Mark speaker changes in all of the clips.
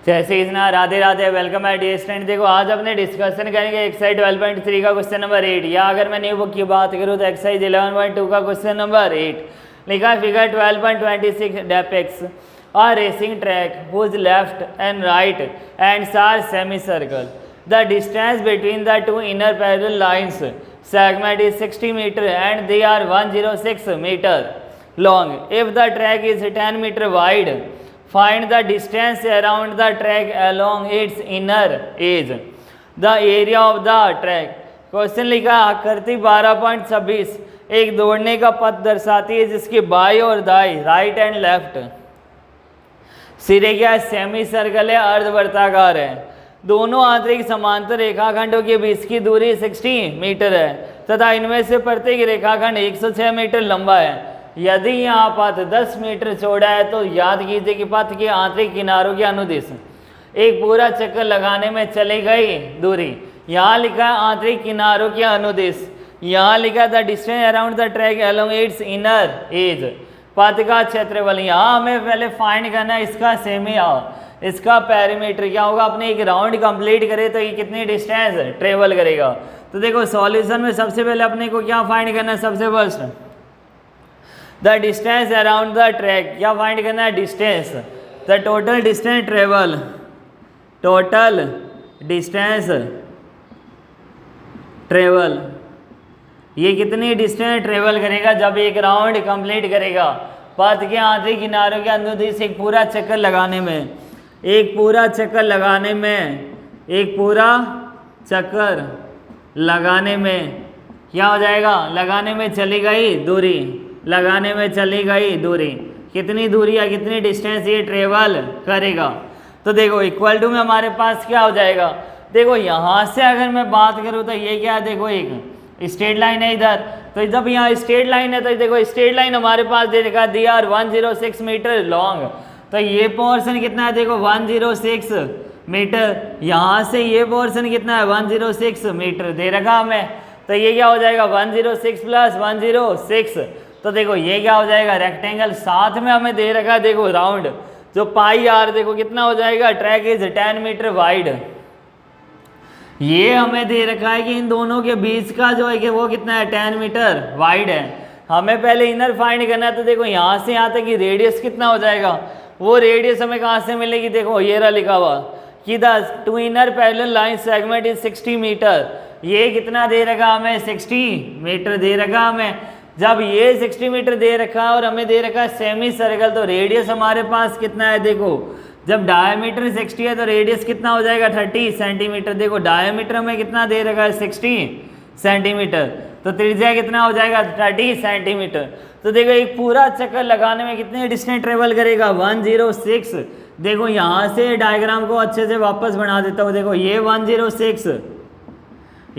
Speaker 1: जैसे इतना राधे राधे, वेलकम है डियर स्टूडेंट। देखो आज अपने डिस्कशन करेंगे एक्सरसाइज 12.3 का क्वेश्चन नंबर 8, या अगर मैं न्यू बुक की बात करूँ तो एक्सरसाइज 11.2 का क्वेश्चन नंबर 8 लिखा figure 12.26 depicts a racing track whose left and right ends are semicircle. The distance between the two inner parallel lines segment is 60 meter and they are 106 meter long. If the track is 10 meter wide, find the distance around the track along its inner edge. The area of the track. Question लिखा आकृति 12.26 एक दौड़ने का पथ दर्शाती है जिसकी by और दाई, राइट एंड लेफ्ट सिरे क्या सेमी सर्कल है, अर्धवर्ताकार है। दोनों आंतरिक समांतर रेखाखंडों के बीच की दूरी 60 मीटर है तथा इनमें से प्रत्येक रेखाखंड 106 मीटर लंबा है। यदि यहाँ पथ 10 मीटर चौड़ा है तो याद कीजिए कि पथ के आंतरिक किनारों के अनुदिश एक पूरा चक्कर लगाने में चली गई दूरी। यहाँ लिखा है आंतरिक किनारों के अनुदिश, यहाँ लिखा the distance around the track along it's inner as. पथ का क्षेत्रफल यहाँ हमें पहले फाइंड करना है इसका सेमी, इसका पेरीमीटर क्या होगा। अपने एक राउंड कंप्लीट करे तो ये कितनी डिस्टेंस ट्रेवल करेगा। तो देखो सॉल्यूशन में सबसे पहले अपने को क्या फाइंड करना है, सबसे first the distance around the track. क्या फाइंड करना है, distance, the total distance travel, total distance travel, ये कितनी डिस्टेंस ट्रेवल करेगा जब एक राउंड कंप्लीट करेगा पथ के आंतरिक किनारों के अनुदिश एक पूरा चक्कर लगाने में, एक पूरा चक्कर लगाने में, एक पूरा चक्कर लगाने में क्या हो जाएगा, लगाने में चली गई दूरी, लगाने में चली गई दूरी, कितनी दूरी या कितनी डिस्टेंस ये ट्रेवल करेगा। तो देखो इक्वल टू में हमारे पास क्या हो जाएगा, देखो यहाँ से अगर मैं बात करूँ तो ये क्या है, देखो एक स्ट्रेट लाइन है इधर, तो जब यहाँ स्ट्रेट लाइन है तो देखो स्ट्रेट लाइन हमारे पास दे रखा दी आर 106 मीटर लॉन्ग। तो ये पोर्शन कितना है, देखो 106 मीटर, यहाँ से ये पोर्शन कितना है 106 मीटर दे रखा हमें। तो ये क्या हो जाएगा 106 प्लस 106, तो देखो ये क्या हो जाएगा रेक्टेंगल। साथ में हमें दे रखा देखो राउंड जो पाई आर, देखो कितना हो जाएगा, ट्रैक इज 10 मीटर वाइड। ये हमें दे रखा है कि इन दोनों के बीच का जो है कि वो कितना है 10 मीटर वाइड है। हमें पहले इनर फाइंड करना है। तो देखो यहाँ से यहाँ तक कि रेडियस कितना हो जाएगा, वो रेडियस हमें कहाँ से मिलेगी, देखो ये रहा लिखा हुआ कि the two inner parallel line segment is 60 meter. ये कितना दे रखा हमें, 60 मीटर दे रखा हमें। जब ये 60 मीटर दे रखा है और हमें दे रखा है सेमी सर्कल, तो रेडियस हमारे पास कितना है, देखो जब डायमीटर 60 है तो रेडियस कितना हो जाएगा 30 सेंटीमीटर। देखो डायमीटर में कितना दे रखा है 60 सेंटीमीटर, तो त्रिज्या कितना हो जाएगा 30 सेंटीमीटर। तो देखो एक पूरा चक्कर लगाने में कितने डिस्टेंस ट्रेवल करेगा 106। देखो यहाँ से डायग्राम को अच्छे से वापस बना देता हूँ। देखो ये 106,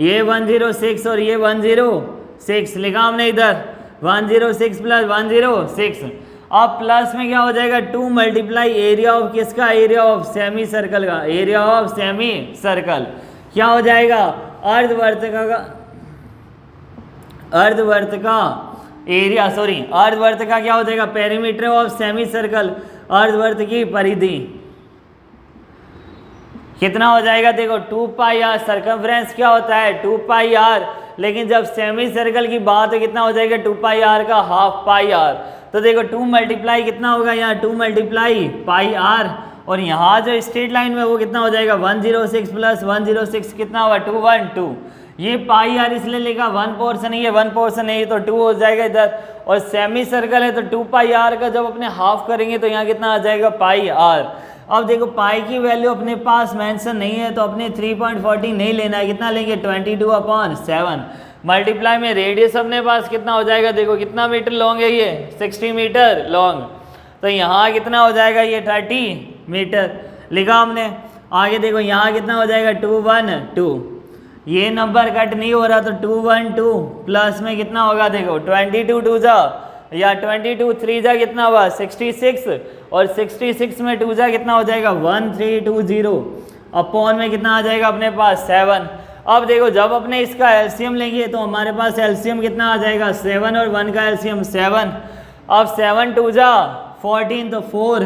Speaker 1: ये 106 और ये 106 लिखा हमने इधर 106 प्लस 106। अब प्लस में क्या हो जाएगा 2 मल्टीप्लाई एरिया ऑफ किसका, एरिया ऑफ सेमी सर्कल का, एरिया ऑफ सेमी सर्कल क्या हो जाएगा अर्धवर्त का, अर्धवर्त का एरिया, सॉरी अर्धवर्त का क्या हो जाएगा पेरीमीटर ऑफ सेमी सर्कल, अर्धवर्त की परिधि कितना हो जाएगा, देखो 2 पाई आर। सर्कमफ्रेंस क्या होता है 2 पाई आर, लेकिन जब सेमी सर्कल की बात है कितना हो जाएगा 2 पाई आर का हाफ पाई आर। तो देखो 2 मल्टीप्लाई कितना होगा यहाँ 2 मल्टीप्लाई पाई आर, और यहाँ जो स्ट्रेट लाइन में वो कितना हो जाएगा 106 प्लस 106 कितना होगा 212। ये पाई आर इसलिए लिखा 1 पोर्शन है, ये 1 पोर्शन है, ये तो 2 हो जाएगा इधर। और सेमी सर्कल है तो 2 पाई आर का जब अपने हाफ करेंगे तो यहाँ कितना आ जाएगा पाई आर। अब देखो पाई की वैल्यू अपने पास मेंशन नहीं है तो अपने 3.40 नहीं लेना है, कितना लेंगे 22/7 मल्टीप्लाई में रेडियस अपने पास कितना हो जाएगा, देखो कितना मीटर लॉन्ग है ये 60 मीटर लॉन्ग, तो यहाँ कितना हो जाएगा ये 30 मीटर लिखा हमने। आगे देखो यहाँ कितना हो जाएगा 212, ये नंबर कट नहीं हो रहा तो 212 प्लस में कितना होगा, देखो 22 2 जा या 22 3 जा कितना हुआ 66, और 66 में 2 जा कितना हो जाएगा 1320, अपॉन में कितना आ जाएगा अपने पास 7। अब देखो जब अपने इसका एलसीएम लेंगे तो हमारे पास एलसीएम कितना आ जाएगा 7 और 1 का एलसीएम 7। अब 7 2 जा 14 तो 4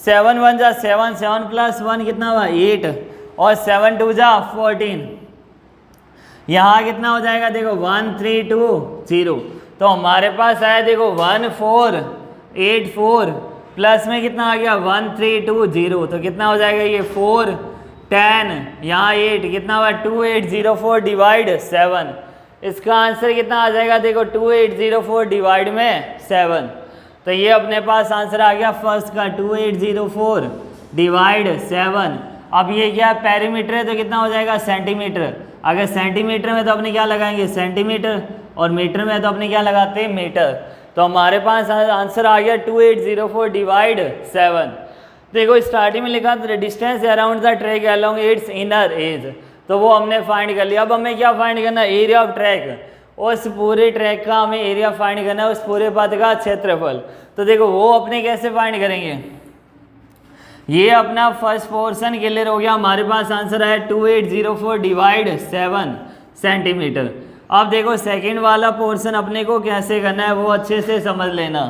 Speaker 1: 7 1 जा 7, 7 प्लस 1 कितना हुआ 8, और 7 2 जा 14। यहाँ कितना हो जाएगा देखो 1 3 2 0। तो हमारे पास आया देखो 1 4 8 4 प्लस में कितना आ गया 1 3 2 0। तो कितना हो जाएगा ये 4 10, यहाँ 8 कितना हुआ 2 8 0 4 डिवाइड 7। इसका आंसर कितना आ जाएगा देखो 2 8 0 4 डिवाइड में 7। तो ये अपने पास आंसर आ गया फर्स्ट का 2 8 0 4 डिवाइड 7। अब ये क्या पेरीमीटर है तो कितना हो जाएगा सेंटीमीटर। अगर सेंटीमीटर में तो अपने क्या लगाएंगे सेंटीमीटर, और मीटर में तो अपने क्या लगाते हैं मीटर। तो हमारे पास आंसर आ गया 2 8 0 4 डिवाइड 7। देखो स्टार्टिंग में लिखा था distance around the track along it's inner as, तो वो हमने फाइंड कर लिया। अब हमें क्या फाइंड करना है एरिया ऑफ ट्रैक, उस पूरे ट्रैक का हमें एरिया फाइंड करना है, उस पूरे पथ का क्षेत्रफल। तो देखो वो अपने कैसे फाइंड करेंगे, ये अपना फर्स्ट पोर्शन क्लियर हो गया। हमारे पास आंसर आया 2 8 0 4 डिवाइड 7 सेंटीमीटर। अब देखो सेकंड वाला पोर्शन अपने को कैसे करना है वो अच्छे से समझ लेना।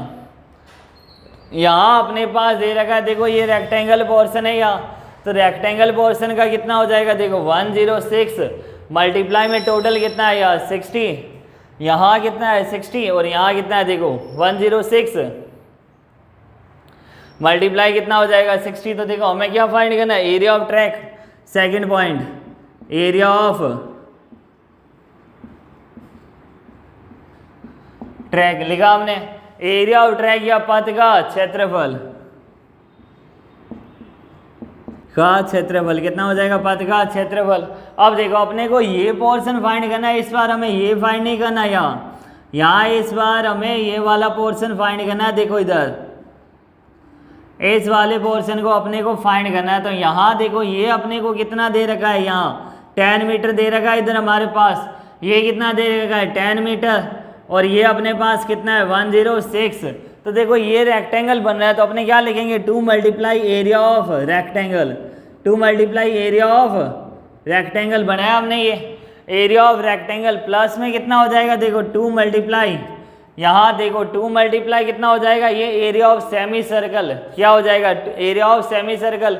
Speaker 1: यहाँ अपने पास दे रखा है देखो ये रेक्टेंगल पोर्शन है यहाँ, तो रेक्टेंगल पोर्शन का कितना हो जाएगा देखो 106 मल्टीप्लाई में टोटल कितना है यार 60, यहाँ कितना है 60 और यहाँ कितना है देखो 106 मल्टीप्लाई कितना हो जाएगा 60। तो देखो हमें क्या फाइंड करना है area of track. Second point area of track लिखा हमने, एरिया ऑफ ट्रैक या पथ का क्षेत्रफल कितना हो जाएगा पथ का क्षेत्रफल। अब देखो अपने को ये पोर्शन फाइंड करना है, इस बार हमें ये फाइंड नहीं करना यहाँ इस बार हमें ये वाला पोर्शन फाइंड करना है। देखो इधर इस वाले पोर्शन को अपने को फाइंड करना है। तो यहाँ देखो ये अपने को कितना दे रखा है, यहाँ 10 मीटर दे रखा है इधर हमारे पास, ये कितना दे रखा है 10 मीटर, और ये अपने पास कितना है 106। तो देखो ये रेक्टेंगल बन रहा है, तो अपने क्या लिखेंगे 2 multiply area of rectangle, 2 multiply area of rectangle बनाया हमने ये एरिया ऑफ रेक्टेंगल। प्लस में कितना हो जाएगा देखो 2 मल्टीप्लाई, यहाँ देखो 2 मल्टीप्लाई कितना हो जाएगा ये एरिया ऑफ सेमी सर्कल, क्या हो जाएगा एरिया ऑफ सेमी सर्कल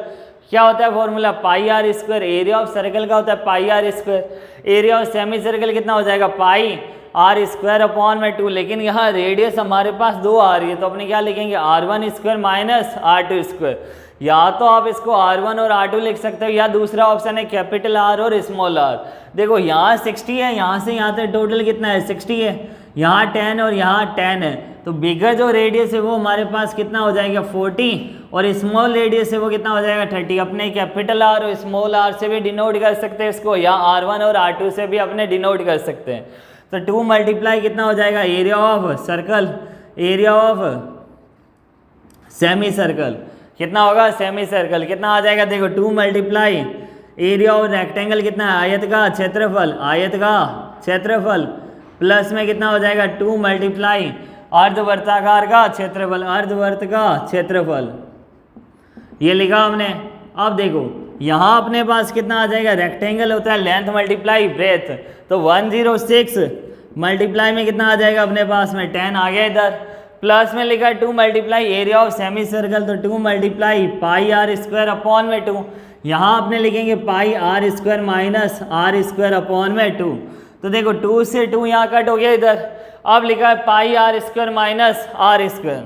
Speaker 1: क्या होता है formula pi r square, area of circle का होता है pi r square, area of semi circle कितना हो जाएगा पाई आर स्क्वायर अपॉन में 2। लेकिन यहाँ रेडियस हमारे पास 2 आ रही है, तो अपने क्या लिखेंगे R1 square minus R2 square. या तो आप इसको R1 और R2 लिख सकते हो, या दूसरा ऑप्शन है कैपिटल R और स्मॉल r। देखो यहाँ 60 है, यहाँ से यहाँ तक टोटल कितना है 60 है, यहाँ 10 और यहाँ 10 है। तो बिगर जो रेडियस है वो हमारे पास कितना हो जाएगा 40, और स्मॉल रेडियस है वो कितना हो जाएगा 30। अपने कैपिटल R और स्मॉल r से भी डिनोट कर सकते हैं इसको, या R1 और R2 से भी अपने डिनोट कर सकते हैं। तो 2 मल्टीप्लाई कितना हो जाएगा area of circle, area of semi circle कितना होगा सेमी सर्कल कितना आ जाएगा देखो 2 मल्टीप्लाई एरिया ऑफ रेक्टेंगल कितना है आयत का क्षेत्रफल, आयत का क्षेत्रफल, प्लस में कितना हो जाएगा 2 मल्टीप्लाई अर्धवर्ताकार का क्षेत्रफल, अर्धवर्त का क्षेत्रफल, ये लिखा हमने। अब देखो यहाँ अपने पास कितना आ जाएगा, रेक्टेंगल होता है लेंथ मल्टीप्लाई ब्रेथ, तो 106 मल्टीप्लाई में कितना आ जाएगा अपने पास में 10 आ गया इधर, प्लस में लिखा है 2 multiply area of semi circle, तो 2 multiply pi r square upon में 2, यहाँ अपने लिखेंगे pi r square minus r square upon में 2। तो देखो 2 से 2 यहाँ कट हो गया इधर, अब लिखा है pi r square minus r square,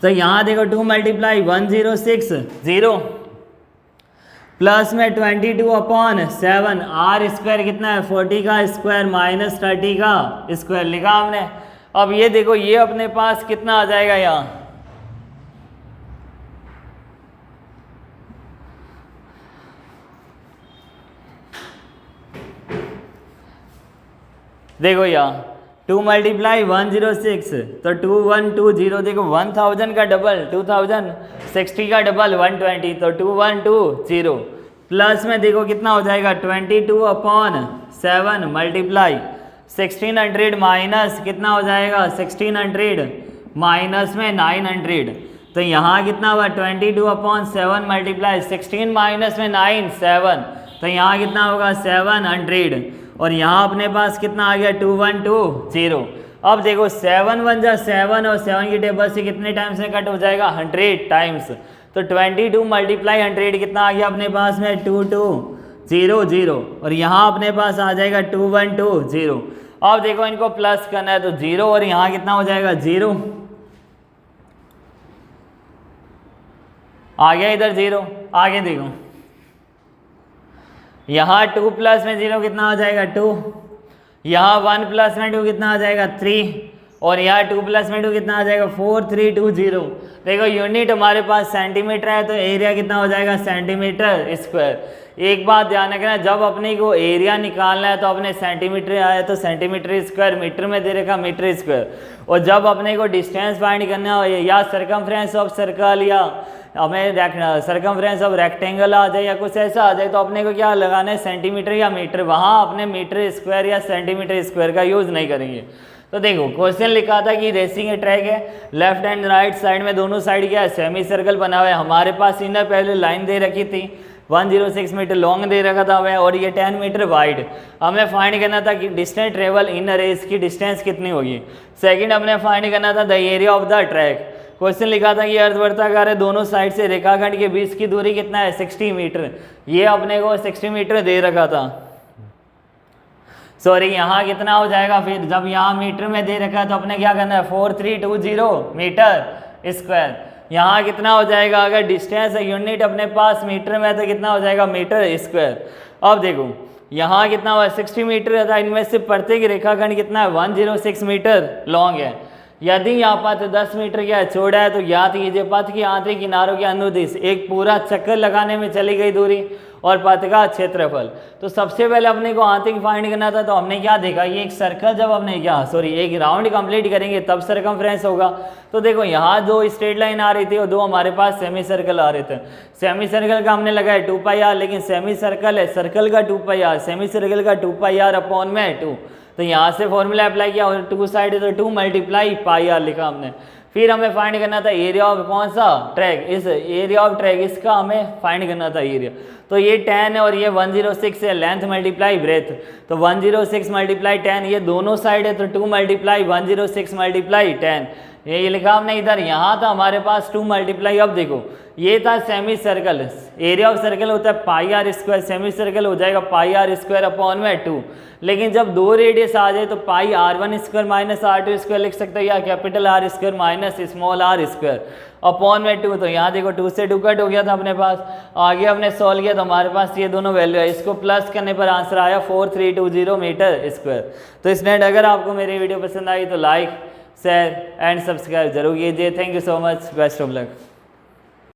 Speaker 1: तो यहाँ देखो 2 मल्टीप्लाई 106 0 प्लस में 22 अपॉन 7 आर स्क्वायर कितना है 40 का स्क्वायर माइनस 30 का स्क्वायर लिखा हमने। अब ये देखो ये अपने पास कितना आ जाएगा यहाँ, देखो यहाँ 2 मल्टीप्लाई 106 तो 2120, देखो 1000 का डबल 2000, 60 का डबल 120, तो 2120 प्लस में देखो कितना हो जाएगा 22 अपॉन 7 मल्टीप्लाई 1600 माइनस कितना हो जाएगा 1600 माइनस में 900, तो यहाँ कितना हुआ 22 अपॉन 7 मल्टीप्लाई 16 माइनस में 9 7, तो यहाँ कितना होगा 700, और यहाँ अपने पास कितना आ गया 2120। अब देखो 7 1 जा 7 और 7 की टेबल से कितने टाइम्स में कट हो जाएगा 100 टाइम्स। तो 22 मल्टीप्लाई 100 कितना आ गया अपने पास में 2200 और यहाँ अपने पास आ जाएगा 2120। अब देखो इनको प्लस करना है तो 0 और यहाँ कितना हो जाएगा 0 आ गया इधर 0। आगे देखो यहाँ 2 प्लस में 0 कितना हो जाएगा 2, यहाँ 1 प्लस में 2 कितना आ जाएगा 3 और यहाँ 2 प्लस में 2 कितना आ जाएगा 4320। देखो यूनिट हमारे पास सेंटीमीटर है तो एरिया कितना हो जाएगा सेंटीमीटर स्क्वायर। एक बात ध्यान रखना, जब अपने को एरिया निकालना है तो अपने सेंटीमीटर आया तो सेंटीमीटर स्क्वायर, मीटर में दे रखा मीटर स्क्वायर, और जब अपने को डिस्टेंस फाइंड करना हो या सरकमफ्रेंस ऑफ सर्कल या हमें सरकमफ्रेंस ऑफ रेक्टेंगल आ जाए या कुछ ऐसा आ जाए तो अपने को क्या लगाना है सेंटीमीटर या मीटर, वहाँ अपने मीटर स्क्वायर या सेंटीमीटर स्क्वायर का यूज़ नहीं करेंगे। तो देखो क्वेश्चन लिखा था कि रेसिंग ट्रैक है, लेफ्ट एंड राइट साइड में दोनों साइड क्या है सेमी सर्कल बना हुआ है। हमारे पास इनर पहले लाइन दे रखी थी 106 मीटर लॉन्ग दे रखा था हमें और ये 10 मीटर वाइड। हमें फाइंड करना था कि डिस्टेंस ट्रेवल इन रेस की डिस्टेंस कितनी होगी। सेकंड हमने फाइंड करना था the area of the track. Question लिखा था कि अर्धवर्ताकार है, दोनों साइड से रेखाखंड के बीच की दूरी कितना है 60 मीटर। ये अपने को 60 मीटर दे रखा था, सॉरी यहाँ कितना हो जाएगा फिर जब यहाँ मीटर में दे रखा है तो अपने क्या करना है 4320 मीटर स्क्वायर। यहाँ कितना हो जाएगा, अगर डिस्टेंस यूनिट अपने पास मीटर में है तो कितना हो जाएगा मीटर स्क्वायर। अब देखो यहाँ कितना हुआ 60 मीटर था, इनमें से प्रत्येक रेखाखंड कितना है 106 मीटर लॉन्ग है। यदि यहाँ पथ 10 मीटर क्या चौड़ा है तो ज्ञात कीजिए पथ की आंतरिक किनारों के अनुदिश एक पूरा चक्कर लगाने में चली गई दूरी और पथ का क्षेत्रफल। तो सबसे पहले अपने को आंतरिक फाइंड करना था तो हमने क्या देखा, ये एक सर्कल जब हमने क्या एक राउंड कंप्लीट करेंगे तब सरकमफ्रेंस होगा। तो देखो यहाँ दो स्ट्रेट लाइन आ रही थी और दो हमारे पास सेमी सर्कल आ रहे थे। सेमी सर्कल का हमने लगाया 2πr, लेकिन सेमी सर्कल है सर्कल का 2πr, सेमी सर्कल का 2πr अपॉन में 2। तो यहाँ से फॉर्मूला अप्लाई किया और 2 साइड है तो 2 मल्टीप्लाई πr लिखा हमने। फिर हमें फाइंड करना था एरिया ऑफ कौन सा ट्रैक, इस एरिया ऑफ ट्रैक इसका हमें फाइंड करना था एरिया। तो ये 10 है और ये 106 है, लेंथ मल्टीप्लाई ब्रेथ। तो 106 मल्टीप्लाई 10, ये दोनों साइड है तो 2 मल्टीप्लाई 106 मल्टीप्लाई 10। ये लिखा हमने इधर, यहाँ था हमारे पास 2 मल्टीप्लाई। अब देखो ये था semi circle, area of circle होता है πr स्क्वायर, सेमी सर्कल हो जाएगा πr स्क्वायर अपॉन में 2। लेकिन जब दो रेडियस आ जाए तो πr1 square minus r2 square लिख सकते हैं या capital R square minus small r square upon में 2। तो यहाँ देखो 2 से 2 कट हो गया था अपने पास। आगे हमने सॉल्व किया तो हमारे पास ये दोनों वैल्यू है, इसको प्लस करने पर आंसर आया 4320 मीटर स्क्वायर। तो स्टूडेंट अगर आपको मेरी वीडियो पसंद आई तो लाइक शेयर एंड सब्सक्राइब जरूर कीजिए। Thank you so much, best of luck.